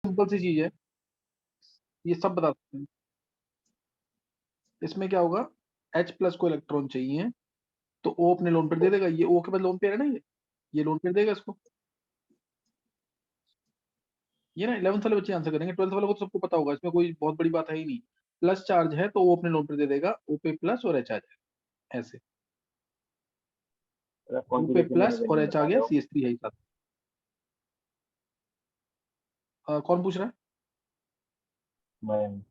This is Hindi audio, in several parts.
सिंपल सी चीज है, ये सब बता सकते हैं। इसमें क्या होगा, H प्लस को इलेक्ट्रॉन चाहिए, तो O अपने लोन पेयर दे देगा, ये O के बाद लोन पेयर है ना, ये लोन पेयर देगा इसको। ये ना 11th वाले बच्चे आंसर करेंगे, 12th वालों को तो सबको पता होगा, इसमें कोई बहुत बड़ी बात है ही नहीं। प्लस चार्ज है तो वो अपने लोन पे दे देगा, ओ पे प्लस और एच आ जाएगा ऐसे। कौन ओ सी पे लेक्चर में प्लस और नहीं एच आ बता गया, रहे हो? CH3 है ही साथ। कौन पूछ रहा है? मैं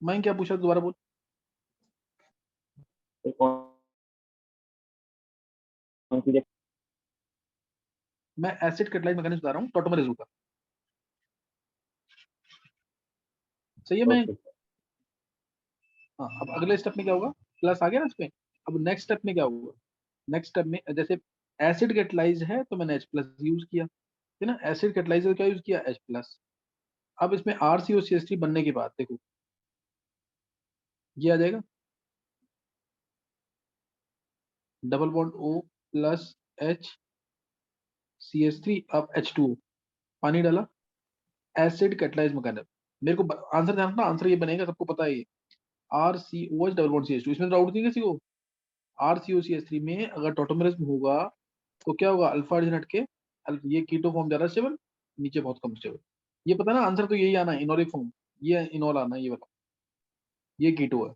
मैं क्या पूछा, दोबारा बोल। तो कौन सी मैं एसिड कैटालाइज मैकेनिज्म बता रहा हूँ, टॉटोमरेज का। सही है मैं। ओके हाँ, अब अगले स्टेप में क्या होगा, प्लस आ गया ना इसमें। अब नेक्स्ट स्टेप में क्या होगा, नेक्स्ट स्टेप में जैसे एसिड कैटालाइज है तो मैंने H प्लस यूज किया, है ना, एसिड कैटालाइजर क्या यूज किया, H प्लस। अब इसमें RCOCH3 बनने के बाद देखो ये आ जाएगा, double bond O plus H CH3, अब H2O, पानी डाला, एसिड कैटालाइज मैकेनिज्म। मेरे को आंसर ध्यान रखना, आंसर ये बनेगा, सबको पता है ये, RCOH डबल बॉन्ड CH2, इसमें डाउट नहीं किसी को। RCOCH3 में अगर टॉटोमरिज्म होगा तो क्या होगा, अल्फा हाइड्रोजन हटके ये कीटो फॉर्म ज्यादा स्टेबल, नीचे बहुत कम स्टेबल। ये पता है ना, आंसर तो यही आना है, इनोलिक फॉर्म, ये इनोल आना है, ये वाला, ये कीटो है।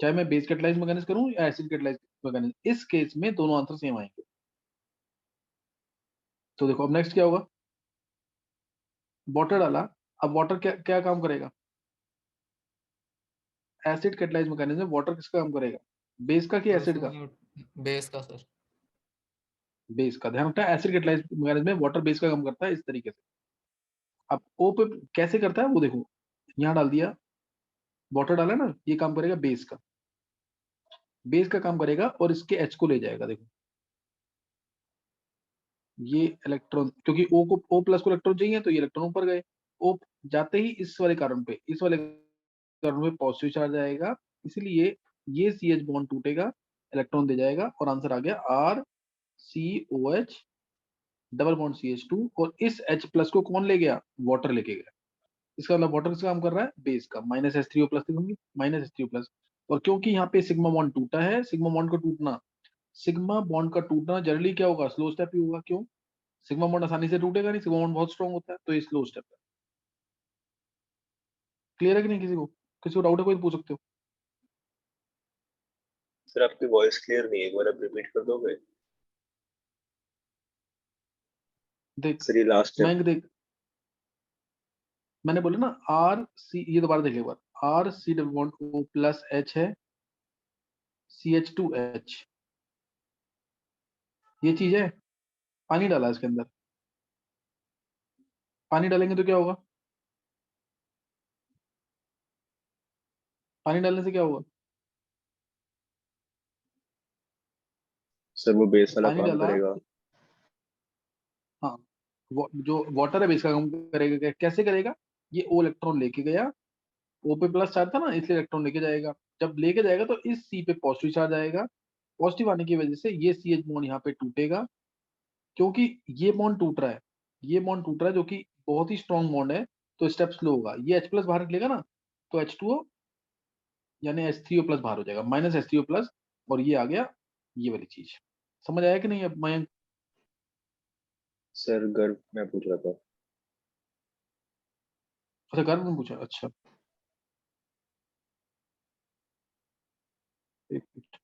चाहे मैं बेस कैटालाइज मैकेनिज्म करूं या एसिड कैटालाइज मैकेनिज्म, इस केस में दोनों आंसर सेम आएंगे। तो देखो अब नेक्स्ट क्या होगा, वाटर डाला। अब वाटर क्या क्या काम करेगा, एसिड कैटालाइज मैकेनिज्म, वाटर किसका काम करेगा, बेस का कि सर एसिड उसमें का, बेस का सर। बेस का। ध्यान रखना, एसिड कैटालाइज मैकेनिज्म में वाटर बेस का काम करता है इस तरीके से। अब ओ पे कैसे करता है वो देखो, यहाँ डाल दिया, वाटर डाला ना, ये काम करेगा बेस का, बेस का काम करेगा और इसके H को ले जाएगा, देखो ये इलेक्ट्रॉन, क्योंकि O को, O प्लस को इलेक्ट्रॉन चाहिए तो ये इलेक्ट्रॉन ऊपर गए। O जाते ही इस वाले कार्बन पे, इस वाले कार्बन पे पॉजिटिव चार्ज आएगा, इसलिए ये CH बॉन्ड टूटेगा, इलेक्ट्रॉन दे जाएगा, और आंसर आ गया RCOH डबल बॉन्ड CH2। और इस H प्लस को कौन ले गया, वाटर लेके गया। इसका मतलब वाटर किसका काम कर रहा है, बेस का, -H3O प्लस लिखूंगी, -H3O प्लस। और क्योंकि यहाँ पे सिग्मा बॉन्ड टूटा है, सिग्मा बॉन्ड का टूटना, सिग्मा बॉन्ड का टूटना जनरली क्या होगा, स्लो स्टेप ही होगा। क्यों, सिग्मा बॉन्ड आसानी से टूटेगा नहीं, सिग्मा बॉन्ड बहुत स्ट्रॉन्ग होता है, तो ये स्लो स्टेप है। क्लियर है कि नहीं, किसी को डाउट है कोई तो पूछ सकते हो। सर आपकी वॉइस क्लियर नहीं है, एक बार आप रिपीट कर दोगे? देख सर ये लास्ट मैं देख, मैंने बोला ना RC, ये दोबारा देख एक बार, RC double bond O plus H है, CH2H, ये चीज है। पानी डाला इसके अंदर, पानी डालेंगे तो क्या होगा, पानी डालने से क्या होगा, सर वो बेस वाला पानी काम डाला करेगा। हाँ, जो वाटर है बेस का काम करेगा, कैसे करेगा, ये O इलेक्ट्रॉन लेके गया, O पे प्लस चार्ज था ना, इसलिए इलेक्ट्रॉन लेके जाएगा। जब लेके जाएगा तो इस C पे पॉजिटिव चार्ज आएगा, पॉजिटिव आने की वजह से ये CH बॉन्ड यहाँ पे टूटेगा, क्योंकि ये बॉन्ड टूट रहा है, ये बॉन्ड टूट रहा है जो कि बहुत ही स्ट्रॉन्ग बॉन्ड है, तो स्टेप स्लो होगा। ये H प्लस बाहर निकलेगा ना, तो H2O यानी H3O प्लस बाहर हो जाएगा, -H3O प्लस, और ये आ गया, ये वाली चीज। समझ आया कि नहीं अब मैं। सर गर्भ मैं पूछ रहा था। अच्छा, गर्भ में पूछा, अच्छा एक मिनट,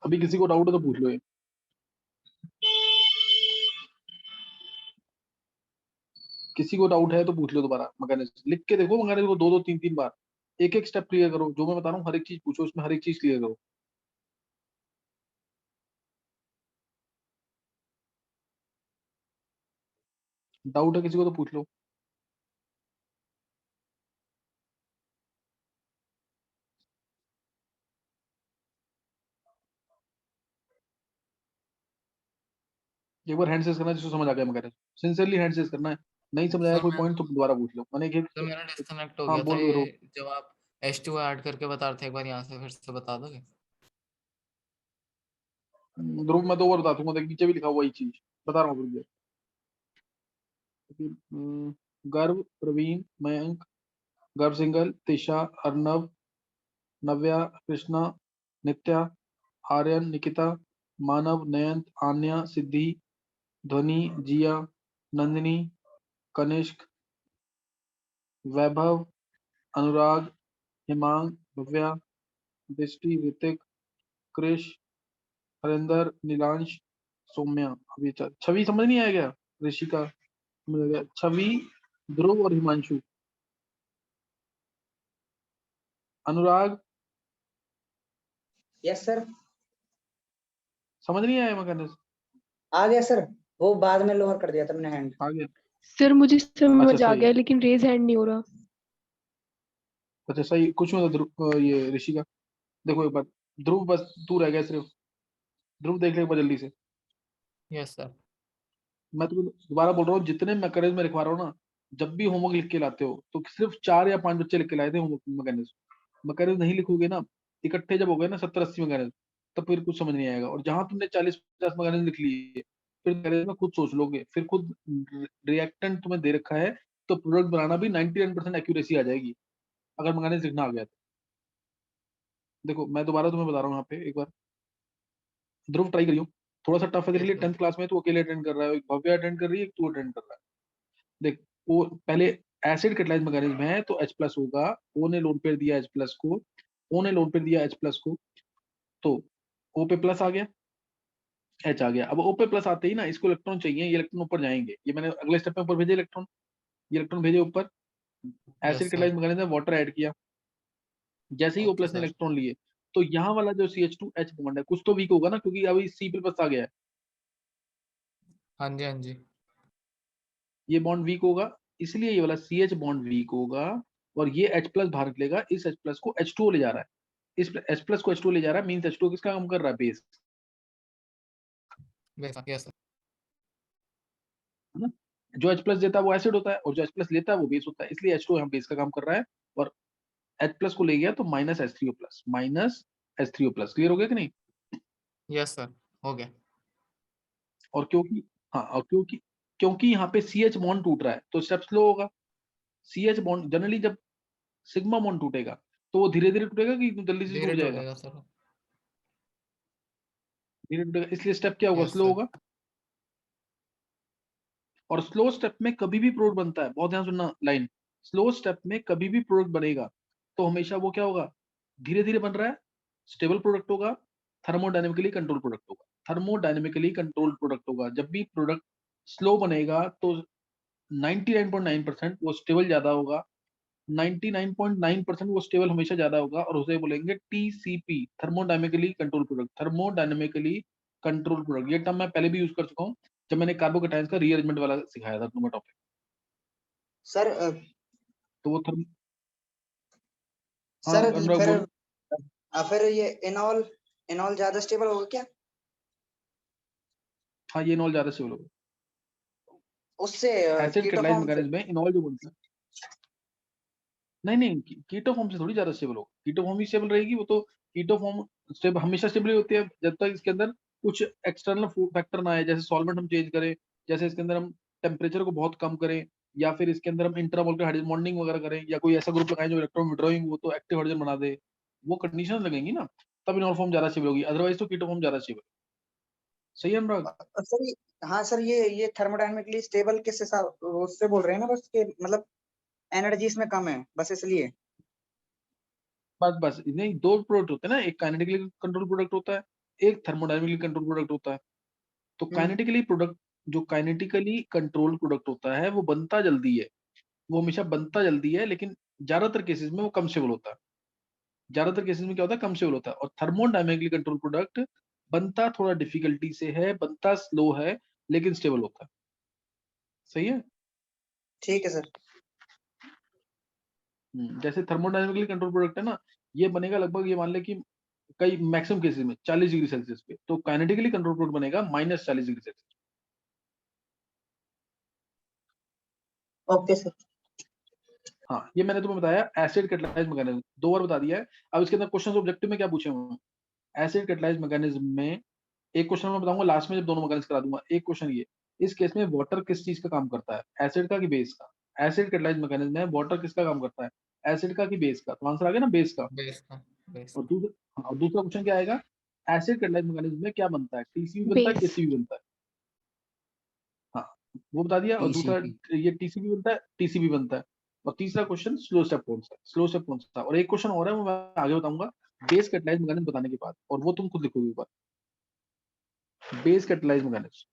अभी किसी को डाउट है तो पूछ लो ये। किसी को डाउट है तो पूछ लो दोबारा, मैकेनिज्म लिख के देखो, मैकेनिज्म को दो दो तीन तीन बार, एक एक स्टेप क्लियर करो, जो मैं बता रहा हूँ हर एक चीज पूछो, उसमें हर एक चीज क्लियर करो। डाउट है किसी को तो पूछ लो। एक बार हैंड सेस करना है जिसको समझ आ गया मैकेनिज्म, सिंसियरली हैंड सेस करना है। नहीं समझ आया सर कोई मैं पॉइंट तो दोबारा पूछ लो, मैंने सर मेरा डिस्कनेक्ट हो हाँ गया था, बोल ये करो। जब आप H2 ऐड करके बता रहे थे, एक बार यहाँ से फिर से बता दोगे? ध्रुव मैं 2 बार बता दूंगा, देख नीचे भी लिखा हुआ ये चीज बता रहा हूँ। गर्व, प्रवीण, मयंक, गर्व सिंगल, तिशा, अर्नव, नव्या, कृष्णा, नित्या, आर्यन, निकिता, मानव, नयंत, आन्या, सिद्धि, ध्वनि, जिया, नंदिनी, कनिष्क, वैभव, अनुराग, हिमांग, भव्या, दृष्टि, ऋतिक, कृष, हरिंदर, नीलांश, सौम्या। अभी छवि समझ नहीं आया क्या? ऋषिका मिल गया। छवि, ध्रुव और हिमांशु। अनुराग यस सर, समझ नहीं आया मैकेनिज्म? आ गया सर, वो बाद में लोअर कर दिया था मैंने हैंड। आ गया। सर मुझे समझ अच्छा, आ सही गया है। लेकिन रेज हैंड नहीं हो रहा। अच्छा सही, कुछ नहीं होता। ध्रुव, ये ऋषिका देखो एक बार। ध्रुव बस तू रह गया सिर्फ। ध्रुव देख ले एक बार जल्दी से। Yes sir. मैं तुम्हें दोबारा बोल रहा हूँ, जितने मैकेनिज्म मैं लिखवा रहा हूँ ना, जब भी होमवर्क लिख के लाते हो तो सिर्फ 4 या 5 बच्चे लिख के लाए थे होमवर्क मैकेनिज्म। मैकेनिज्म नहीं लिखोगे ना, इकट्ठे जब हो गए ना 70-80 मैकेनिज्म, तो फिर कुछ समझ नहीं आएगा। और जहां तुमने 40-50 मैकेनिज्म लिख लिए, फिर मैकेनिज्म में खुद सोच लोगे, फिर खुद रिएक्टेंट तुम्हें दे रखा है, तो प्रोडक्ट बनाना भी 99% एक्यूरेसी आ जाएगी अगर मैकेनिज्म लिखना आ गया तो। देखो मैं दोबारा तुम्हें बता रहा हूँ यहाँ पे एक बार। ध्रुव ट्राई करियो, थोड़ा सा टफ है तेरे Yes, लिए। sir. 10th क्लास में तू अकेले अटेंड कर रहा है, एक भव्य अटेंड कर रही है, एक तू अटेंड कर रहा है। देख वो पहले एसिड कैटालाइज मैकेनिज्म है, तो H प्लस होगा। O ने लोन पेयर दिया H प्लस को, O ने लोन पेयर दिया H प्लस को, तो O पे प्लस आ गया, H आ गया। अब O पे प्लस आते ही ना इसको इलेक्ट्रॉन चाहिए, ये इलेक्ट्रॉन ऊपर जाएंगे। ये मैंने अगले स्टेप में ऊपर भेजे इलेक्ट्रॉन, ये इलेक्ट्रॉन भेजे ऊपर। Yes, acid sir. Catalyse mechanism water add किया, जैसे ही O Okay, प्लस ने sir. इलेक्ट्रॉन लिए, तो यहाँ वाला जो CH2H बॉन्ड है कुछ तो वीक होगा ना, क्योंकि अभी C प्लस आ गया है, हाँ जी, हाँ जी। ये बॉन्ड वीक होगा, इसलिए ये वाला CH बॉन्ड वीक होगा। और ये H प्लस बाहर निकलेगा, इस H प्लस को H2O ले जा रहा है, इस H प्लस को H2O ले जा रहा है, मींस H2O किसका काम कर रहा है? Base, Yes, sir. है ना? जो H प्लस देता है वो एसिड होता है, और जो H प्लस लेता है वो बेस होता है, इसलिए H2O यहाँ बेस का काम कर रहा है। और H प्लस को ले गया तो minus H3O plus, minus H3O plus. Clear हो गया कि नहीं? Yes, sir. हो गया। और क्योंकि हाँ, और क्योंकि क्योंकि यहाँ पे CH बॉन्ड टूट रहा है तो स्टेप स्लो होगा। CH बॉन्ड जनरली जब सिग्मा बॉन्ड टूटेगा तो वो धीरे धीरे टूटेगा कि जल्दी से धीरे टूट जाएगा? टूटेगा सर। धीरे टूटेगा, इसलिए स्टेप क्या होगा? Yes, slow sir. होगा। और स्लो स्टेप में कभी भी प्रोडक्ट बनता है, बहुत ध्यान सुनना लाइन, स्लो स्टेप में कभी भी प्रोडक्ट बनेगा तो हमेशा वो क्या होगा? धीरे धीरे बन रहा है, स्टेबल प्रोडक्ट होगा, थर्मोडायनेमिकली कंट्रोल प्रोडक्ट होगा। थर्मोडायनेमिकली कंट्रोल प्रोडक्ट होगा। जब भी प्रोडक्ट स्लो बनेगा तो 99.9% वो स्टेबल ज्यादा होगा, 99.9% वो स्टेबल हमेशा ज्यादा होगा, और उसे बोलेंगे TCP, thermodynamically control product. Thermodynamically control product, ये टर्म मैं पहले भी यूज कर चुका हूँ जब मैंने कार्बोकेटाइंस का रीअरेंजमेंट वाला सिखाया था तुम्हें टॉपिक। सर तो वो थर्म हाँ सर अनुराग फिर बोल। फिर ये इनॉल इनॉल ज्यादा स्टेबल होगा क्या? हाँ ये इनॉल ज्यादा स्टेबल होगा। उससे एसिड कीटो कैटालाइज फॉर्म से। मैकेनिज्म में इनॉल जो बनता है, नहीं कीटो फॉर्म से थोड़ी ज्यादा स्टेबल होगा। कीटो फॉर्म ही स्टेबल रहेगी, वो तो कीटो फॉर्म स्टेबल हमेशा स्टेबल ही होती है जब तक इसके अंदर कुछ एक्सटर्नल फैक्टर ना आए, जैसे सॉल्वेंट हम चेंज करें, जैसे इसके अंदर हम टेम्परेचर को बहुत कम करें, या फिर इसके अंदर हम इंट्रामोलर हाइड्रोजन बॉन्डिंग वगैरह करें, या कोई ऐसा ग्रुप लगाएं जो इलेक्ट्रॉन विड्रॉइंग वो तो एक्टिव हाइड्रोजन बना दे, वो कंडीशन लगेंगी ना, तब इनॉल फॉर्म ज्यादा स्टेबल होगी, अदरवाइज तो कीटो फॉर्म ज्यादा स्टेबल। सही है अनुराग? सर हाँ सर, ये थर्मोडायनेमिकली स्टेबल किस हिसाब उससे बोल रहे हैं ना, बस के मतलब एनर्जी इसमें कम है बस इसलिए। बस नहीं, दो प्रोडक्ट होते हैं ना, एक काइनेटिकली कंट्रोल प्रोडक्ट होता है, एक थर्मोडायनेमिकली कंट्रोल प्रोडक्ट होता है। तो काइनेटिकली प्रोडक्ट, जो काइनेटिकली कंट्रोल प्रोडक्ट होता है वो बनता जल्दी है, वो हमेशा बनता जल्दी है, लेकिन ज्यादातर केसेस में वो कम स्टेबल होता है। ज्यादातर केसेस में क्या होता है? कम स्टेबल होता है। और थर्मोडायनेमिकली कंट्रोल प्रोडक्ट बनता थोड़ा डिफिकल्टी से है, बनता स्लो है, लेकिन स्टेबल होता है। सही है? ठीक है सर। जैसे थर्मोडायनेमिकली कंट्रोल प्रोडक्ट है ना, ये बनेगा लगभग, ये मान ले कि कई मैक्सिमम केसेस में 40 डिग्री सेल्सियस पे, तो काइनेटिकली कंट्रोल प्रोडक्ट बनेगा -40 डिग्री सेल्सियस। Okay sir. हाँ ये मैंने तुम्हें बताया एसिड कैटालाइज मैकेनिज्म, 2 बार बता दिया है। अब इसके अंदर क्वेश्चन ऑब्जेक्टिव में क्या पूछे हुए हैं? एसिड कैटालाइज मैकेनिज्म में एक क्वेश्चन मैं बताऊंगा लास्ट में जब दोनों मैकेनिक्स करा दूंगा। एक क्वेश्चन ये, इस केस में वाटर किस चीज का काम करता है, एसिड का कि बेस का? एसिड कैटलाइज मैकेनिज्म है, वाटर किसका काम करता है, एसिड का कि बेस का? तो आंसर आ गया ना, बेस का। बेस का बेस और का दूसरा, हाँ, दूसरा क्वेश्चन क्या आएगा, एसिड कैटलाइज मैकेनिज्म में क्या बनता है, टीसीबी बनता है, बेस। केसीबी बनता है? हाँ, वो बता दिया। और दूसरा TCP ये टीसीबी बनता है, टीसीबी बनता है। और तीसरा क्वेश्चन स्लो स्टेप कौन सा है, स्लो स्टेप कौन सा? और एक क्वेश्चन और है, वो मैं आगे बताऊंगा बेस कैटलाइज मैकेनिज्म बताने के बाद, और वो तुम खुद लिखोगे ऊपर, base catalyse mechanism,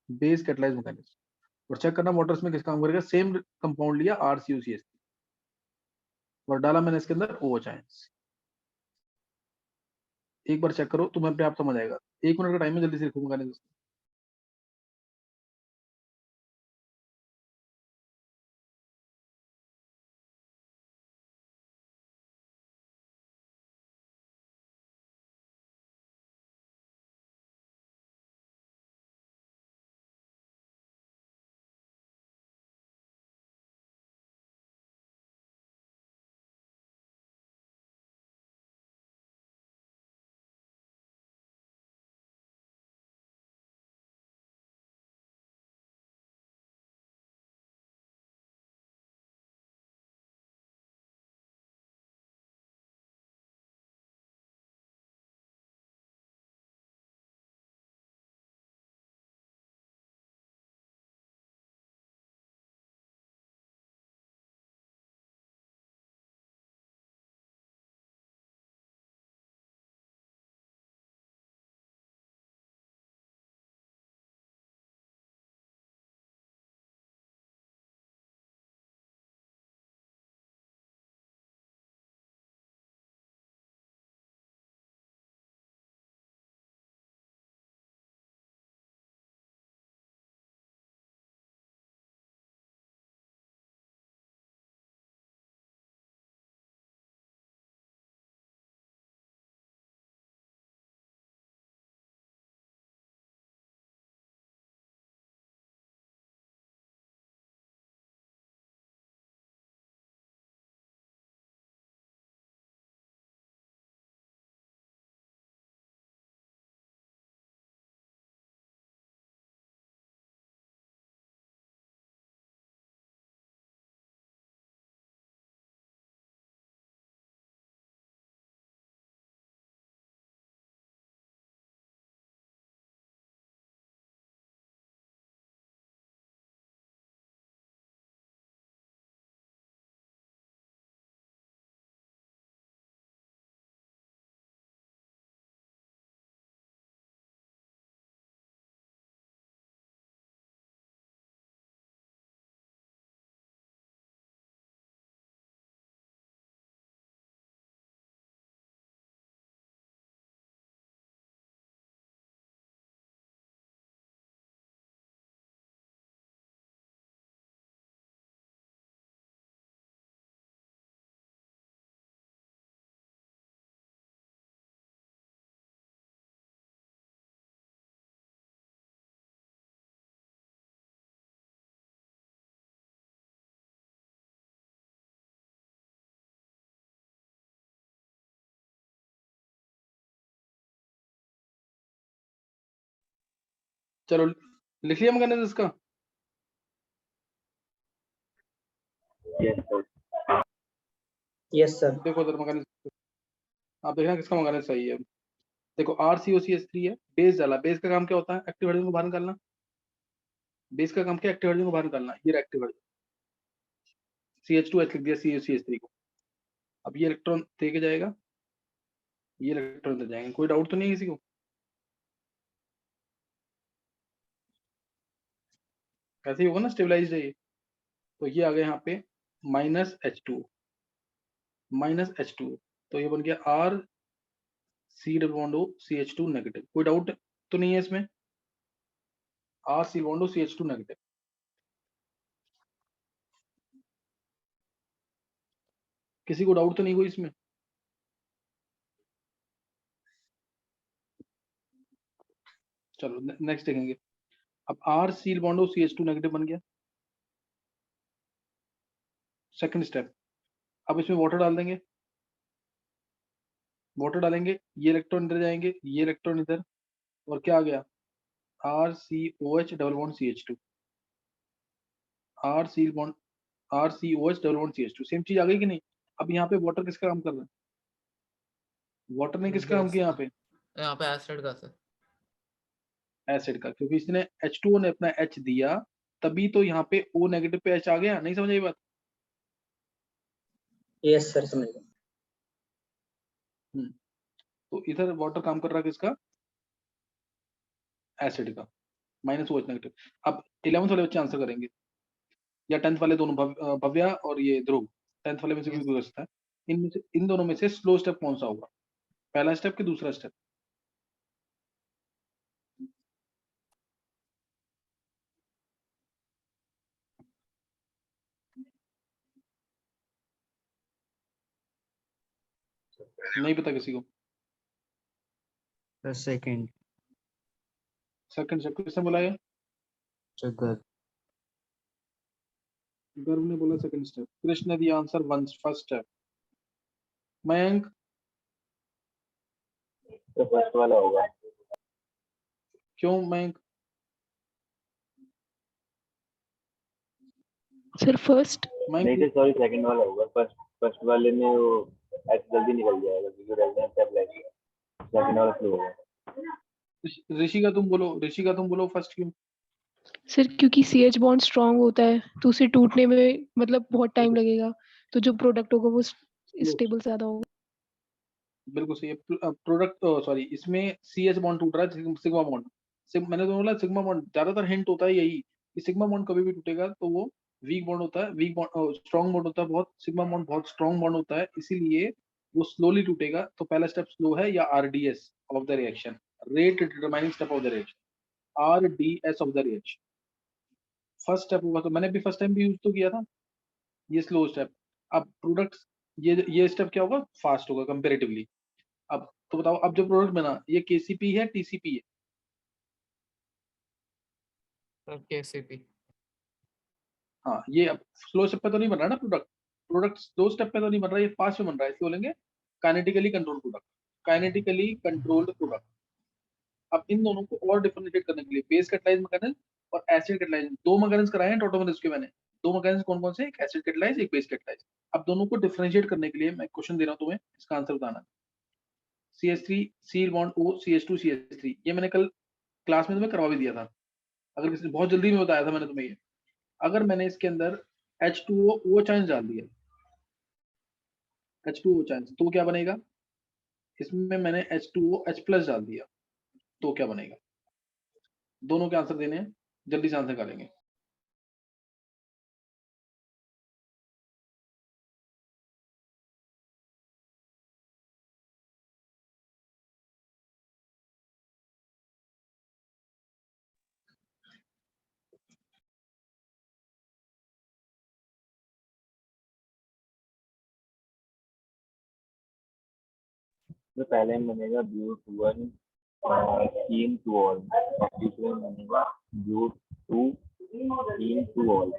base catalyse mechanism. और चेक करना मोटर्स में किस काम करेगा, सेम कंपाउंड लिया RCOCH और डाला मैंने इसके अंदर OH आयंस। एक बार चेक करो, तुम्हें अपने आप समझ आएगा। 1 मिनट का टाइम है, जल्दी से लिखो मैकेनिज्म। चलो लिख लिया मैकेनिज्म इसका। Yes sir. Yes sir. देखो उधर मैकेनिज्म, आप देखना किसका मैकेनिज्म सही है। देखो RCOCH3 है, बेस डाला। बेस का काम क्या होता है, एक्टिव हाइड्रोजन को बाहर निकालना। बेस का काम क्या, एक्टिव हाइड्रोजन को बाहर निकालना। ये एक्टिव हाइड्रोजन, CH2H लिख दिया COCH3 को। अब ये इलेक्ट्रॉन दे के जाएगा, ये इलेक्ट्रॉन दे जाएंगे। कोई डाउट तो नहीं है किसी को? ऐसे ही होगा ना, स्टेबलाइज्ड है ये। तो ये आ गया यहाँ पे -H2, -H2। तो ये बन गया R C double bond O CH2 negative. कोई डाउट तो नहीं है इसमें? R C bond O CH2 negative. किसी को डाउट तो नहीं कोई इसमें? चलो नेक्स्ट देखेंगे। अब R C bond O CH2 negative बन गया। सेकंड स्टेप, अब इसमें वाटर डाल देंगे। वाटर डालेंगे, ये इलेक्ट्रॉन इधर जाएंगे, ये इलेक्ट्रॉन इधर, और क्या आ गया, RCOH double bond CH2, RCOH double bond CH2, same चीज आ गई कि नहीं। अब यहाँ पे वाटर किसका काम कर रहा है, वाटर ने किसका काम किया यहाँ पे एसिड का सर। एसिड का, क्योंकि इसने H2O ने अपना H दिया, तभी तो यहाँ पे O नेगेटिव पे H आ गया। नहीं समझ आई बात। यस सर समझ गया। तो इधर वाटर काम कर रहा है किसका, एसिड का, -OH नेगेटिव। अब 11th वाले बच्चे आंसर करेंगे, या 10th वाले दोनों, भव्या और ये ध्रुव, 10th वाले में से कोई कर सकता है। इनमें से, इन दोनों में से स्लो स्टेप कौन सा होगा, पहला स्टेप कि दूसरा स्टेप। नहीं पता किसी को। सेकंड सेकंड स्टेप किसने बोला है, गर्व ने बोला second step. Krishna the answer one first step. Mayank, तो फर्स्ट वाला होगा। क्यों मयंक। Sir first. मयंक नहीं सॉरी सेकंड वाला होगा। फर्स्ट वाले में वो एच जल्दी निकल जाएगा क्योंकि रेजोनेंस स्टेप लगेगा। सेकंड वाला स्लो होगा। ऋषिका तुम बोलो फर्स्ट क्यों। सर क्योंकि CH बॉन्ड स्ट्रांग होता है तो उसे टूटने में मतलब बहुत टाइम लगेगा, तो जो प्रोडक्ट होगा वो स्टेबल ज्यादा होगा। बिल्कुल सही है। प्रोडक्ट सॉरी, इसमें CH बॉन्ड टूट रहा है, सिग्मा बॉन्ड। मैंने तो बोला सिग्मा बॉन्ड, ज्यादातर हिंट होता है यही कि सिग्मा बॉन्ड कभी भी टूटेगा तो वो वीक बॉन्ड होता है, वीक बॉन्ड स्ट्रॉन्ग बॉन्ड होता है बहुत, सिग्मा बॉन्ड बहुत स्ट्रॉन्ग बॉन्ड होता है, इसीलिए वो स्लोली टूटेगा। तो पहला स्टेप स्लो है, या RDS of the reaction, rate determining step of the reaction, RDS of the reaction first step होगा। तो मैंने भी फर्स्ट टाइम भी यूज तो किया था ये स्लो स्टेप। अब प्रोडक्ट, ये स्टेप क्या होगा, फास्ट होगा कंपेरेटिवली। अब तो बताओ, अब जो प्रोडक्ट बना ये KCP है TCP है, सर KCP। हाँ ये अब स्लो स्टेप पे तो नहीं बन रहा ना प्रोडक्ट स्लो स्टेप पे तो नहीं बन रहा, ये फास्ट में बन रहा है, इसलिए बोलेंगे kinetically controlled product, kinetically controlled product. अब इन दोनों को और डिफरेंशिएट करने के लिए बेस कैटालाइज मैकेनिज्म और एसिड कैटालाइज, दो मैकेनिज्म कराए हैं टोटोमेरिस के मैंने। दो मैकेनिज्म कौन कौन से, एक एसिड कैटालाइज एक बेस कैटालाइज। अब दोनों को डिफरेंशिएट करने के लिए मैं क्वेश्चन दे रहा हूं तुम्हें, इसका आंसर बताना। CH3 seal bond O CH2 CH3, ये मैंने कल क्लास में तुम्हें करवा भी दिया था, अगर किसी बहुत जल्दी में बताया था मैंने तुम्हें ये। अगर मैंने इसके अंदर H2O O चांस डाल दिया, H2O चांस, तो क्या बनेगा, इसमें मैंने H2O H प्लस डाल दिया तो क्या बनेगा। दोनों के आंसर देने हैं, जल्दी से आंसर करेंगे। तो पहले में बनेगा Bute1 कीन टू ऑल, और दूसरे में बनेगा Bute2 कीन टू ऑल।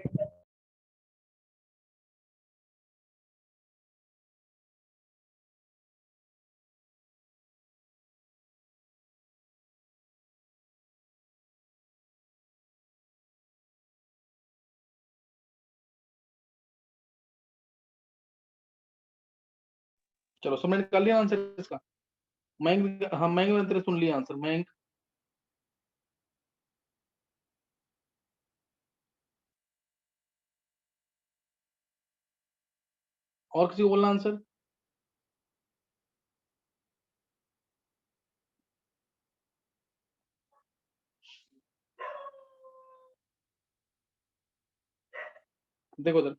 चलो सबने निकाल लिया आंसर इसका। मयंक, हाँ मयंक ने तेरे सुन लिया आंसर। मयंक, और किसी को बोलना आंसर। देखो उधर,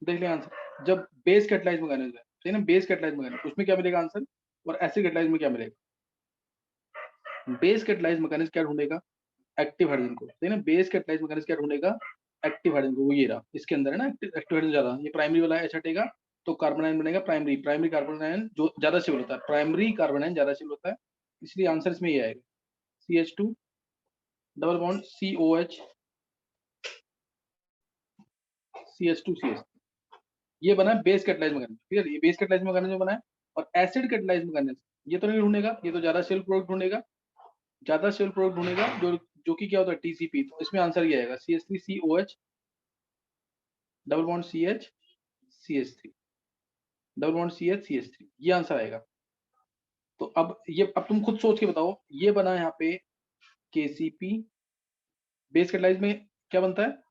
देख लिया आंसर। जब बेस कैटालाइज मैकेनिज्म है, सही ना, बेस कैटालाइज मैकेनिज्म, उसमें क्या मिलेगा आंसर, और एसिड कैटालाइज में क्या मिलेगा। बेस कैटालाइज मैकेनिज्म क्या ढूंढेगा, एक्टिव हाइड्रोजन को, सही ना। बेस कैटालाइज मैकेनिज्म क्या ढूंढेगा, एक्टिव हाइड्रोजन को, वो ये रहा, इसके अंदर है ना एक्टिव हाइड्रोजन ज्यादा, ये प्राइमरी वाला H हटेगा तो कार्बन आयन बनेगा प्राइमरी कार्बन आयन जो ज्यादा स्टेबल होता है, प्राइमरी कार्बन आयन ज्यादा स्टेबल होता है, इसलिए आंसर इसमें ये आएगा, CH2 double bond COH CH2 CH, ये बना है बेस कैटालाइज मैकेनिज्म। क्लियर, ये बेस कैटालाइज मैकेनिज्म बना है। और एसिड कैटालाइज मैकेनिज्म ये तो नहीं ढूंढेगा, ये तो ज्यादा स्टेबल प्रोडक्ट ढूंढेगा, ज्यादा स्टेबल प्रोडक्ट ढूंढेगा जो कि क्या होता है टीसीपी। तो इसमें आंसर ये आएगा CH3COH double bond CH CH3 double bond CH CH3, ये आंसर आएगा। तो अब तुम खुद सोच के बताओ, ये बना यहाँ पे KCP, बेस कैटालाइज में क्या बनता है,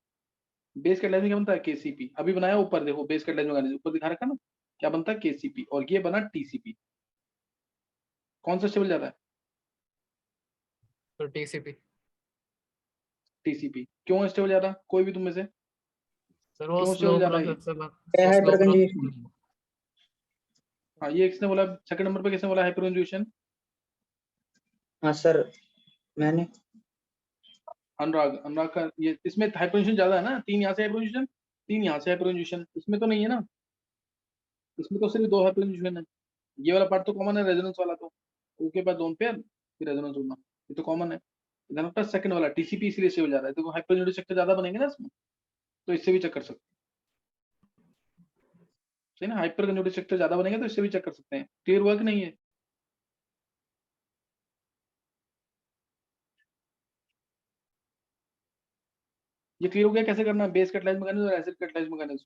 बेस कैटालाइज में क्या बनता है KCP, अभी बनाया ऊपर देखो बेस कैटालाइज मैकेनिज्म ऊपर दिखा रखा ना, क्या बनता है KCP, और ये बना TCP। कौन सा स्टेबल ज्यादा है? तो TCP TCP। क्यों स्टेबल ज्यादा, कोई भी तुम में से सर, वो क्यों स्लो स्टेबल ज्यादा है? प्रोसेस से हाइपर कंजुगेशन। हाँ, ये किसने बोला सेकंड नंबर पे, किसने बोला हाइपर कंजुगेशन? हाँ सर मैंने। अनुराग का ये इसमें हाइपर कंजुगेशन ज्यादा है ना, 3 यहाँ से हाइपर कंजुगेशन, 3 यहाँ से हाइपर कंजुगेशन, इसमें तो नहीं है ना, इसमें तो सिर्फ 2 हाइपर कंजुगेशन है। ये वाला पार्ट तो कॉमन है, रेजोनेंस वाला तो ओके बाद लोन पेयर फिर रेजोनेंस होना, ये तो कॉमन है। इधर आपका सेकंड वाला TCP इसलिए स्टेबल जा रहा है, देखो हाइपर कंजुगेशन चक्कर ज्यादा बनेंगे ना इसमें, तो इससे भी चेक कर सकते हैं, सही ना, हाइपर कंजुगेशन चक्कर ज्यादा बनेंगे तो इससे भी चेक कर सकते हैं। क्लियर हुआ कि नहीं है? ये क्लियर हो गया कैसे करना है बेस कैटालाइज मैकेनिज्म और एसिड कैटालाइज मैकेनिज्म?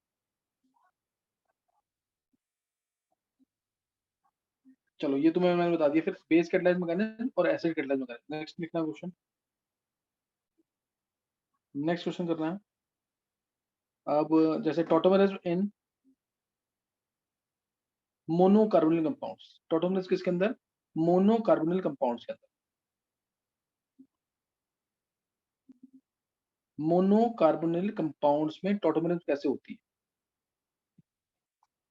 चलो ये तुम्हें मैंने बता दिया, फिर बेस कैटालाइज मैकेनिज्म और एसिड कैटालाइज मैकेनिज्म। नेक्स्ट लिखना क्वेश्चन, नेक्स्ट क्वेश्चन करना है। अब जैसे टॉटोमरेज इन मोनोकार्बोनिल कंपाउंड्स, टॉटोमरेज किसके अंदर? मोनोकार्बोनिल कंपाउंड्स के अंदर। मोनोकार्बोनिल कंपाउंड्स में टॉटोमरेज कैसे होती है?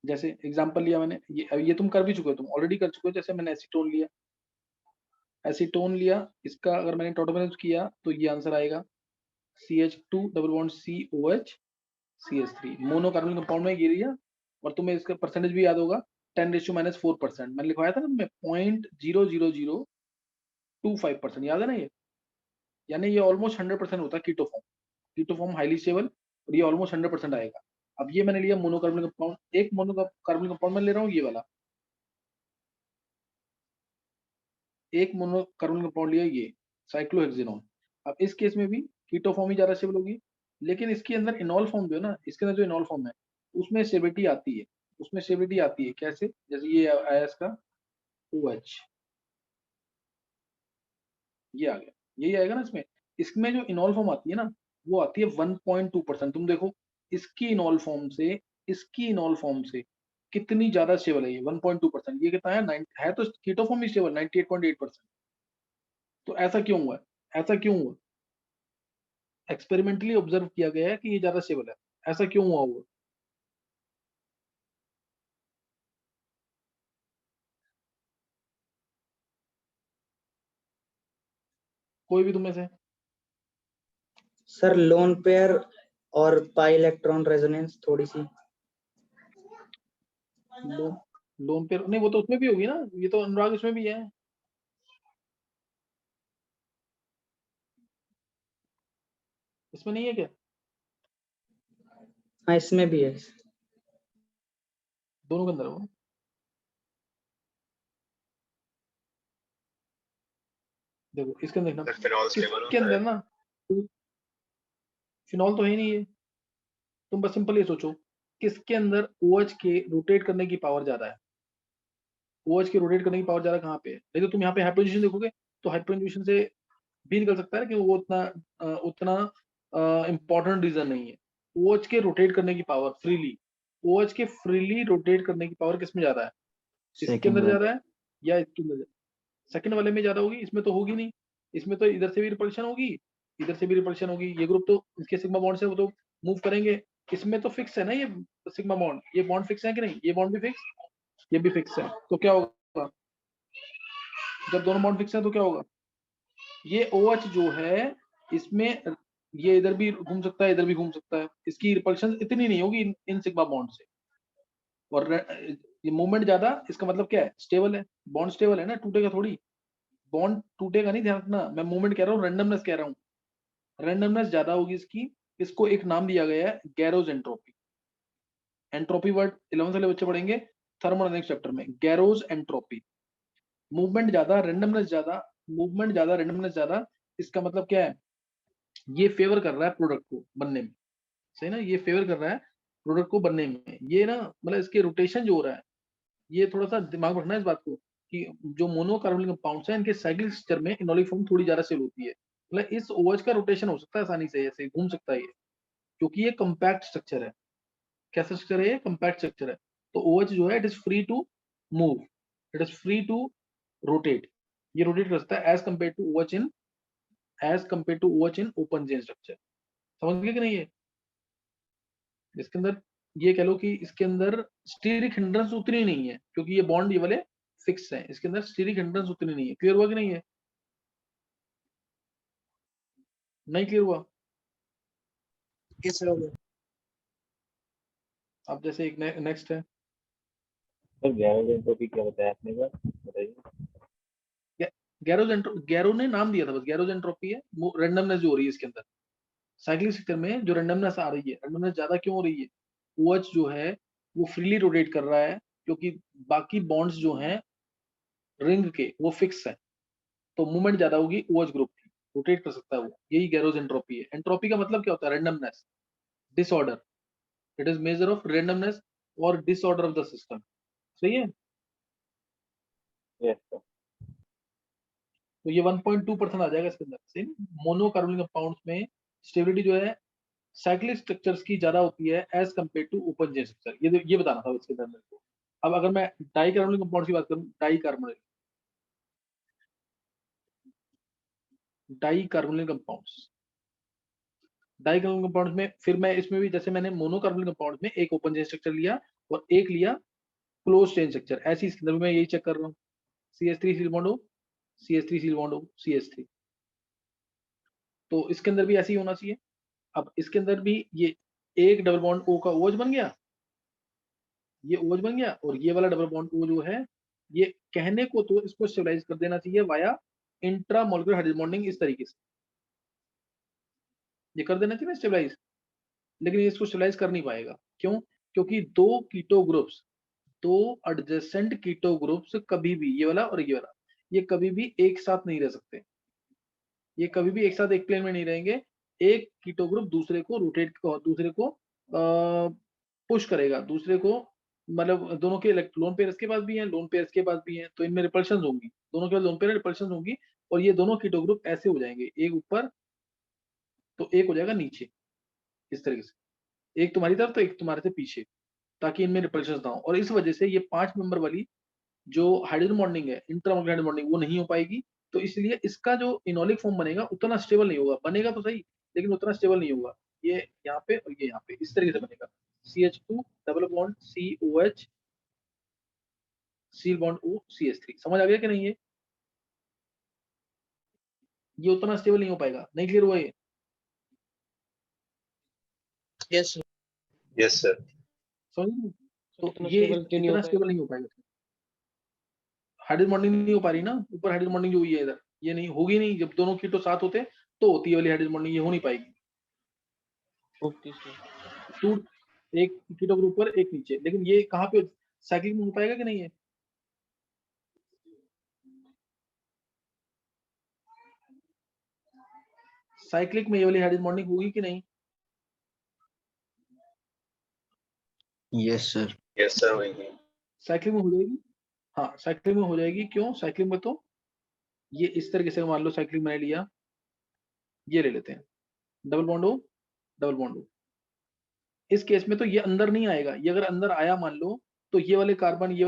जैसे एग्जांपल लिया मैंने, ये तुम कर भी चुके हो, तुम ऑलरेडी कर चुके हो। जैसे मैंने एसीटोन लिया, एसीटोन लिया, इसका अगर मैंने टॉटोमरेज किया तो ये आंसर आएगा CH2 double bond COH CH3। Monocarbonyl compound में ये लिया, और तुम्हें इसका परसेंटेज भी याद होगा 10⁻⁴%। मैंने लिखवाया था ना तुम्हें 0.00025%, याद है ना ये, यानी ये ऑलमोस्ट 100% होता है keto form. Keto form highly stable, और ये ऑलमोस्ट 100% आएगा। अब ये मैंने लिया मोनोकार्बोनिल कंपाउंड, एक मोनोकार्बोनिल कंपाउंड में ले रहा हूँ, ये वाला एक मोनोकार्बोनिल कंपाउंड लिया, ये साइक्लोहेक्सेनोन। अब इस केस में भी कीटो फॉर्म ही ज्यादा स्टेबल होगी, लेकिन इसके अंदर इनॉल फॉर्म जो है ना, इसके अंदर जो इनॉल फॉर्म है उसमें स्टेबिलिटी आती है, उसमें स्टेबिलिटी आती है कैसे? जैसे ये आया इसका OH, ये आ गया, यही आएगा ना इसमें। इसमें जो इनॉल फॉर्म आती है ना, वो आती है 1.2%। तुम देखो इसकी इनॉल फॉर्म से, इसकी इनॉल फॉर्म से कितनी ज्यादा स्टेबल है ये 1.2%। ये कितना है 9 है, तो कीटो फॉर्म भी स्टेबल 98.8%। तो ऐसा क्यों हुआ? ऐसा क्यों हुआ? एक्सपेरिमेंटली ऑब्जर्व किया गया है कि ये ज्यादा स्टेबल है, ऐसा क्यों हुआ होगा? कोई भी तुम में से? सर लोन पेयर और पाई इलेक्ट्रॉन रेजोनेंस थोड़ी सी। लोन पेयर नहीं, वो तो उसमें भी होगी ना, ये तो अनुराग इसमें भी है। इसमें नहीं है क्या? हाँ इसमें भी है। दोनों के अंदर है वो। देखो इसके अंदर देखना, फिनॉल स्टेबल किसके होता अंदर है। ना, फिनॉल तो है ही नहीं ये। तुम बस सिंपल ये सोचो, किसके अंदर OH के रोटेट करने की पावर ज्यादा है? OH के रोटेट करने की पावर ज्यादा कहाँ पे है? नहीं तो तुम यहाँ पे हाइपरजोनेशन देखोगे तो हाइपरजोनेशन से भी निकल सकता है कि वो उतना इंपॉर्टेंट रीजन नहीं है। OH के रोटेट करने की पावर फ्रीली, OH के फ्रीली रोटेट करने की पावर किसमें ज्यादा है? इसके अंदर ज्यादा है या इसके अंदर? सेकंड वाले में ज्यादा होगी, इसमें तो होगी नहीं। इसमें तो इधर से भी रिपल्शन होगी, इधर से भी रिपल्शन होगी। ये ग्रुप तो इसके सिग्मा बॉन्ड से वो तो मूव करेंगे। इसमें तो फिक्स है ना ये सिग्मा बॉन्ड, ये बॉन्ड फिक्स है कि नहीं? ये बॉन्ड भी फिक्स, ये भी फिक्स है। तो क्या होगा जब दोनों बॉन्ड फिक्स है? तो क्या होगा, ये OH जो है इसमें ये इधर भी घूम सकता है, इधर भी घूम सकता है, इसकी रिपल्शन इतनी नहीं होगी इन सिग्मा बॉन्ड से। और ये मूवमेंट ज्यादा, इसका मतलब क्या है? स्टेबल है, बॉन्ड स्टेबल है ना, टूटेगा थोड़ी, बॉन्ड टूटेगा नहीं, ध्यान रखना। मैं मूवमेंट कह रहा हूँ, रेंडमनेस कह रहा हूँ, रेंडमनेस ज्यादा होगी इसकी। इसको एक नाम दिया गया है गैरोज एंट्रोपी। एंट्रोपी वर्ड 11th वाले बच्चे पढ़ेंगे, थर्मोडायनेमिक्स चैप्टर में, गैरोस एंट्रोपी, मूवमेंट ज्यादा, रेंडमनेस ज्यादा, मूवमेंट ज्यादा, रेंडमनेस ज्यादा, इसका मतलब क्या है, ये फेवर कर रहा है प्रोडक्ट को बनने में, सही ना, ये फेवर कर रहा है प्रोडक्ट को बनने में, ये ना मतलब इसके रोटेशन जो हो रहा है, ये थोड़ा सा दिमाग में रखना है इस बात को कि जो मोनोकार्बोनिक कंपाउंड्स हैं इनके साइक्लिक स्ट्रक्चर में इनोलिक फॉर्म थोड़ी ज्यादा सेल होती है, मतलब इस OH का रोटेशन हो सकता है आसानी से, ऐसे घूम सकता है ये, क्योंकि ये कंपैक्ट स्ट्रक्चर है। कैसा स्ट्रक्चर है ये, कंपैक्ट स्ट्रक्चर है, तो OH जो है it is free to move, it is free to rotate, ये रोटेट कर सकता है as compare to OH in open chain structure. समझ गए कि नहीं है, इसके अंदर ये कह लो कि इसके अंदर स्टीरिक हिंड्रेंस उतनी नहीं है, क्योंकि ये बॉन्ड ये वाले फिक्स है, इसके अंदर स्टीरिक हिंड्रेंस उतनी नहीं है। क्लियर हुआ कि नहीं है, नहीं क्लियर हुआ? कैसे हो गया? अब जैसे एक नेक्स्ट है, सर गैरोस एंट्रोपी क्या बताया आपने, बताइए। गैरो ने नाम दिया था बस, गैरोस एंट्रोपी है, रेंडमनेस जो हो रही है इसके अंदर, साइक्लिक सिस्टम में जो रेंडमनेस आ रही है, रेंडमनेस ज्यादा क्यों हो रही है, OH जो है वो फ्रीली रोटेट कर रहा है, क्योंकि बाकी बॉन्ड्स जो हैं रिंग के वो फिक्स है, तो मूवमेंट ज्यादा होगी OH ग्रुप की, रोटेट कर सकता है वो, यही गैरोस एंट्रोपी है। एंट्रोपी का मतलब क्या होता है, randomness, disorder, it is measure of randomness और डिसऑर्डर ऑफ द सिस्टम, सही है। Yes sir. तो ये 1.2% आ जाएगा इसके अंदर, सही। मोनोकार्बोनिक कंपाउंड्स में स्टेबिलिटी जो है साइक्लिक स्ट्रक्चर्स की ज्यादा होती है as compare to open chain structure, ये बताना था इसके अंदर मेरे को। अब अगर मैं डाइकार्बोनिक कंपाउंड्स की बात करूं, डाइकार्बोनिक कंपाउंड्स में फिर मैं इसमें भी जैसे मैंने मोनोकार्बोनिक कंपाउंड्स में एक ओपन चेन स्ट्रक्चर लिया और एक लिया क्लोज चेन स्ट्रक्चर, ऐसी इसके अंदर मैं यही चेक कर रहा हूँ, CH3 सील बॉन्ड हो, CH3 सील बॉन्ड हो, CH3, तो इसके अंदर भी ऐसे ही होना चाहिए। अब इसके अंदर भी ये एक डबल बॉन्ड O का OH बन गया, ये OH बन गया, और ये वाला डबल बॉन्ड O जो है, ये कहने को तो इसको स्टेबलाइज कर देना चाहिए वाया इंट्रामोलिकुलर हाइड्रोजन बॉन्डिंग, इस तरीके से ये कर देना चाहिए स्टेबलाइज, लेकिन ये इसको स्टेबलाइज कर नहीं पाएगा, क्यों? क्योंकि दो कीटो ग्रुप्स, दो एडजेसेंट कीटो ग्रुप्स कभी भी, ये वाला और ये वाला, ये कभी भी एक साथ नहीं रह सकते, ये कभी भी एक साथ एक प्लेन में नहीं रहेंगे, एक कीटो ग्रुप दूसरे को रोटेट, दूसरे को पुश करेगा, दूसरे को, मतलब दोनों के लोन पेयर्स के पास भी हैं, लोन पेयर्स के पास भी हैं, तो इनमें रिपल्शंस होंगी, दोनों के पास लोन पेयर रिपल्शंस होंगी, और ये दोनों कीटो ग्रुप ऐसे हो जाएंगे, एक ऊपर तो एक हो जाएगा नीचे, इस तरीके से, एक तुम्हारी तरफ तो एक तुम्हारे से पीछे, ताकि इनमें रिपल्शंस ना हो, और इस वजह से ये 5 मेंबर वाली जो हाइड्रोजन बॉन्डिंग है, इंट्रामोलिकुलर हाइड्रोजन बॉन्डिंग, वो नहीं हो पाएगी, तो इसलिए इसका जो इनोलिक फॉर्म बनेगा उतना स्टेबल नहीं होगा, बनेगा तो सही लेकिन उतना स्टेबल नहीं होगा, ये यहाँ पे और ये यहाँ पे इस तरीके से बनेगा, CH2 double bond COH seal bond O CH3, समझ आ गया कि नहीं? ये उतना स्टेबल नहीं हो पाएगा, नहीं क्लियर हुआ ये? Yes yes sir. समझ, तो इतना ये stable क्यों नहीं हो इतना स्टेबल नहीं हो पाएगा, हाइड्रोजन बॉन्डिंग नहीं हो पा रही ना, ऊपर हाइड्रोजन बॉन्डिंग जो हुई है इधर, ये नहीं होगी, नहीं, जब दोनों कीटो साथ होते तो होती है वाली हाइड्रोजन बॉन्डिंग, ये हो नहीं पाएगी, ओके सर। टू एक कीटो ग्रुप पर एक नीचे, लेकिन ये कहाँ पे साइक्लिंग में हो पाएगा कि नहीं है? साइक्लिक में ये वाली हाइड्रोजन बॉन्डिंग होगी कि नहीं? Yes sir. यस सर वही। साइक्लिंग में हो जाएगी, हाँ साइक्लिंग में हो जाएगी, क्यों? साइक्लिंग में तो ये इस तरीके से मान लो साइक्लिंग मैंने लिया, ये ले लेते हैं, double bond O double bond O, इस केस में तो ये अंदर नहीं आएगा, ये अगर अंदर आया मान लो तो ये वाले कार्बन ये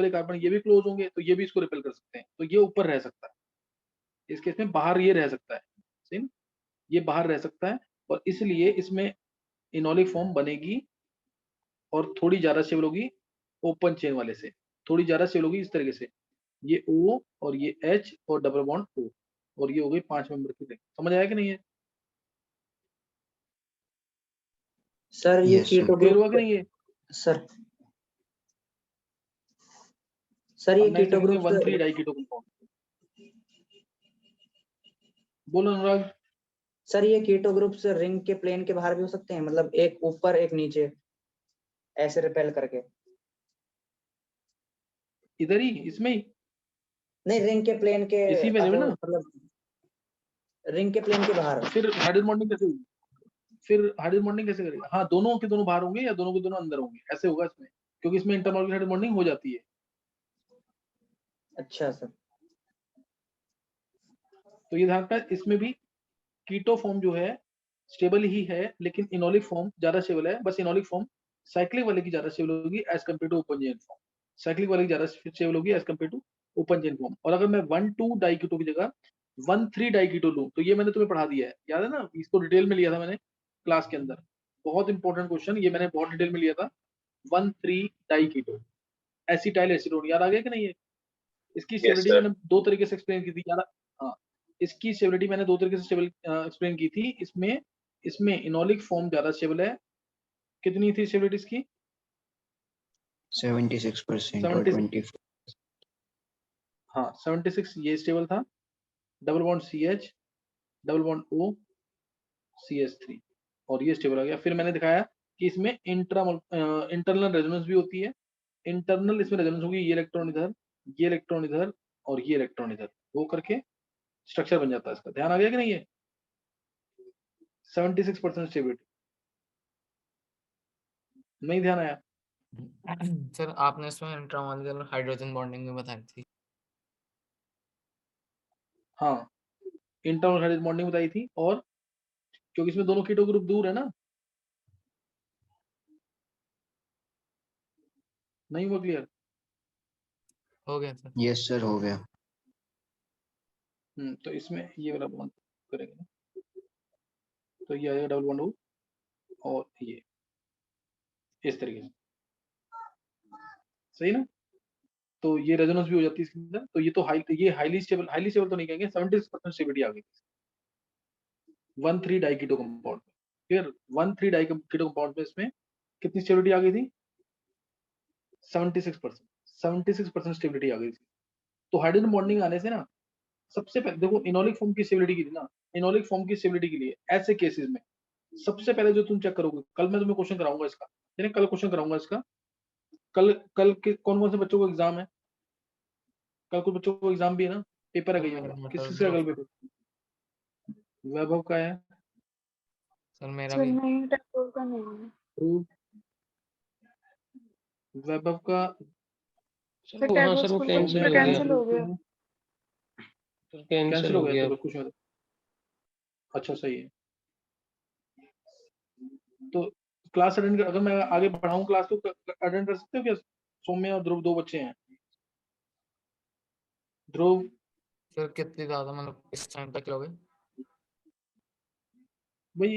भी क्लोज होंगे, तो ये भी इसको रिपेल कर सकते हैं, तो ये ऊपर रह सकता है, इस केस में बाहर ये रह सकता है, सही, ये बाहर रह सकता है, और इसलिए इसमें इनोलिक फॉर्म बनेगी और थोड़ी ज्यादा स्टेबल होगी ओपन चेन वाले से, थोड़ी ज्यादा स्टेबल होगी इस तरीके से, ये O और ये H और डबल बॉन्ड O, और ये हो गई 5 मेंबर की रिंग। समझ आया कि नहीं है? सर ये Yes, sir. कीटो क्लियर हुआ ग्रुप कि नहीं है? सर सर ये अब नेक्स्ट कीटो देखेंगे ग्रुप 1,3 डाई कीटो कंपाउंड। बोलो अनुराग। सर ये कीटो ग्रुप्स रिंग के प्लेन के बाहर भी हो सकते हैं, मतलब एक ऊपर एक नीचे ऐसे रिपेल करके? इधर ही, इसमें ही, नहीं रिंग के प्लेन के इसी में अब ना, मतलब रिंग के प्लेन के बाहर। फिर हाइड्रोजन बॉन्डिंग कैसे होगी? फिर हाइड्रोजन बॉन्डिंग कैसे करेगा? हाँ, दोनों के दोनों बाहर होंगे या दोनों के दोनों अंदर होंगे, ऐसे होगा इसमें, क्योंकि इसमें इंटरमॉलिक्यूलर हाइड्रोजन बॉन्डिंग हो जाती है। अच्छा सर। तो ये ध्यान रखना, इसमें भी कीटो फॉर्म जो है स्टेबल ही है, लेकिन इनोलिक फॉर्म ज्यादा स्टेबल है। बस इनोलिक फॉर्म साइक्लिक वाले की ज्यादा स्टेबल होगी as compare to open chain form. Cyclic वाले की ज्यादा स्टेबल होगी as compare to open chain form. और अगर मैं 1,2 डाइकीटो की जगह 1,3 डाइकीटो लूं, तो ये मैंने तुम्हें पढ़ा दिया है, याद है ना? इसको डिटेल में लिया था मैंने क्लास के अंदर, बहुत इंपॉर्टेंट क्वेश्चन, ये मैंने बहुत डिटेल में लिया था। 1,3 डाइकीटो एसिटाइल एसीटोन, याद आ गया कि नहीं? है इसकी Yes, स्टेबिलिटी sir. मैंने दो तरीके से एक्सप्लेन की थी, याद? हाँ, इसकी स्टेबिलिटी मैंने दो तरीके से एक्सप्लेन की थी। इसमें इनोलिक फॉर्म ज्यादा स्टेबल है। कितनी थी स्टेबिलिटी इसकी? 76% और 76, 24। हाँ 76 ये स्टेबल था। Double bond CH, double bond O, CH3, और ये स्टेबल आ गया। फिर मैंने दिखाया कि इसमें इंटरनल रेजोनेंस भी होती है। इंटरनल इसमें रेजोनेंस होगी, ये इलेक्ट्रॉन इधर, ये इलेक्ट्रॉन इधर, और ये इलेक्ट्रॉन इधर, वो करके स्ट्रक्चर बन जाता है इसका। ध्यान आ गया कि नहीं? है 76% स्टेबिलिटी, नहीं ध्यान आया? सर आपने इसमें इंट्रामॉलिक्यूलर हाइड्रोजन बॉन्डिंग भी बताई थी। हाँ, इंटरनल हाइड्रोजन बॉन्डिंग बताई थी, और क्योंकि इसमें दोनों कीटो ग्रुप दूर है ना, नहीं हुआ क्लियर? हो गया सर। यस सर, हो गया। तो इसमें ये वाला बॉन्ड करेंगे ना, तो ये आएगा डबल बॉन्ड O, और ये इस तरीके से, सही ना? तो ये रेजोनेंस भी हो जाती है इसके अंदर। तो ये तो ये हाईली स्टेबल तो नहीं कहेंगे, 76% स्टेबिलिटी आ गई 1,3 डाइकीटो कंपाउंड में। फिर 1,3 डाइकीटो कंपाउंड में इसमें कितनी स्टेबिलिटी आ गई थी? 76% स्टेबिलिटी आ गई थी। तो हाइड्रोजन बॉन्डिंग आने से ना, सबसे पहले देखो, इनोलिक फॉर्म की स्टेबिलिटी की थी ना, इनोलिक फॉर्म की स्टेबिलिटी के लिए ऐसे केसेस में सबसे पहले जो तुम चेक करोगे, कल मैं तुम्हें क्वेश्चन कराऊंगा इसका, यानी कल क्वेश्चन कराऊंगा इसका। कल के कौन कौन से बच्चों को एग्जाम है? कल कुछ बच्चों को एग्जाम भी है ना, पेपर है कहीं का? किस किस का कल पेपर? वैभव का है, सर मेरा सर भी। नहीं, टैक्स का नहीं है। वैभव का, सर हाँ टैक्स सर, वो का कैंसिल हो गया। कैंसिल हो गया। सर कैंसिल कैंसिल हो हो गया, गया। चलो कुछ मत। अच्छा सही है। तो क्लास अटेंड अगर मैं आगे पढ़ाऊं क्लास, तो अटेंड कर सकते हो क्या? सौम्य और ध्रुव दो बच्चे हैं। ध्रुव, सर कितनी ज्यादा मतलब इस टाइम तक लोगे? भाई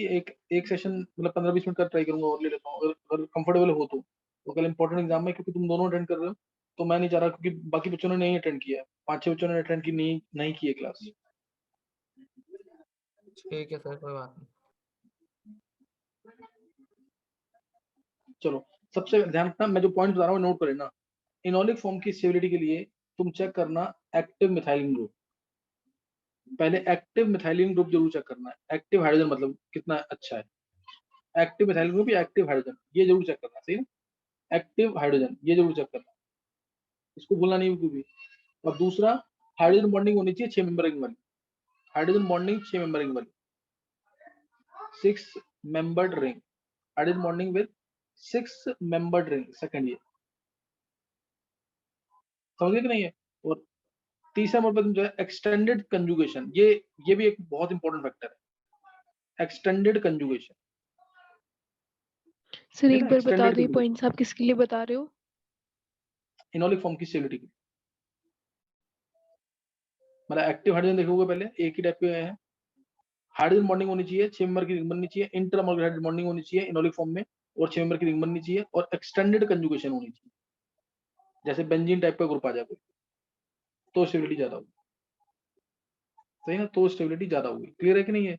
एक सेशन मतलब 15-20 मिनट का ट्राई करूंगा और ले लेता हूँ, अगर कंफर्टेबल हो तो कल इंपॉर्टेंट एग्जाम है, क्योंकि तुम दोनों अटेंड कर रहे हो, तो मैं नहीं चाह रहा, क्योंकि बाकी बच्चों ने नहीं अटेंड किया है, 5-6 बच्चों ने अटेंड की नहीं की है क्लास। ठीक है सर, कोई बात नहीं। चलो, सबसे ध्यान रखना, मैं जो पॉइंट बता रहा हूँ नोट कर लेना। इनोलिक फॉर्म की स्टेबिलिटी के लिए तुम चेक करना एक्टिव मिथाइलिन ग्रुप। पहले एक्टिव मिथाइलिन ग्रुप जरूर चेक करना है। एक्टिव हाइड्रोजन मतलब कितना अच्छा है, एक्टिव मिथाइलिन ग्रुप या एक्टिव हाइड्रोजन, ये जरूर चेक करना, सही ना? एक्टिव हाइड्रोजन ये जरूर चेक करना, इसको भूलना नहीं बिल्कुल भी। और दूसरा, हाइड्रोजन बॉन्डिंग होनी चाहिए 6 मेंबरिंग वाली, हाइड्रोजन बॉन्डिंग 6 मेंबरिंग वाली, 6 membered ring, hydrogen bonding with 6 membered ring, second ये, समझे कि नहीं है? और तीसरा नंबर पर जो है एक्सटेंडेड कंजुगेशन, ये भी एक बहुत इंपॉर्टेंट फैक्टर है, एक्सटेंडेड कंजुगेशन। सर एक बार बता एक्सटेंडेड दो, ये कंजुगेशन पॉइंट्स आप किसके लिए बता रहे हो? इनोलिक फॉर्म की स्टेबिलिटी की, मतलब एक्टिव हाइड्रोजन देखोगे पहले एक ही टाइप के हैं, हाइड्रोजन बॉन्डिंग होनी चाहिए, 6 मेंबर की रिंग बननी चाहिए, इंटरमॉलिक्यूलर हाइड्रोजन बॉन्डिंग होनी चाहिए इनोलिक फॉर्म में, और 6 मेंबर की रिंग बननी चाहिए, और एक्सटेंडेड कंजुगेशन होनी चाहिए, जैसे बेंजीन टाइप का ग्रुप आ जाए कोई, तो स्टेबिलिटी ज्यादा होगी, सही ना? तो स्टेबिलिटी ज्यादा होगी। क्लियर है कि नहीं है?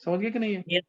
समझ गए कि नहीं है? Yes,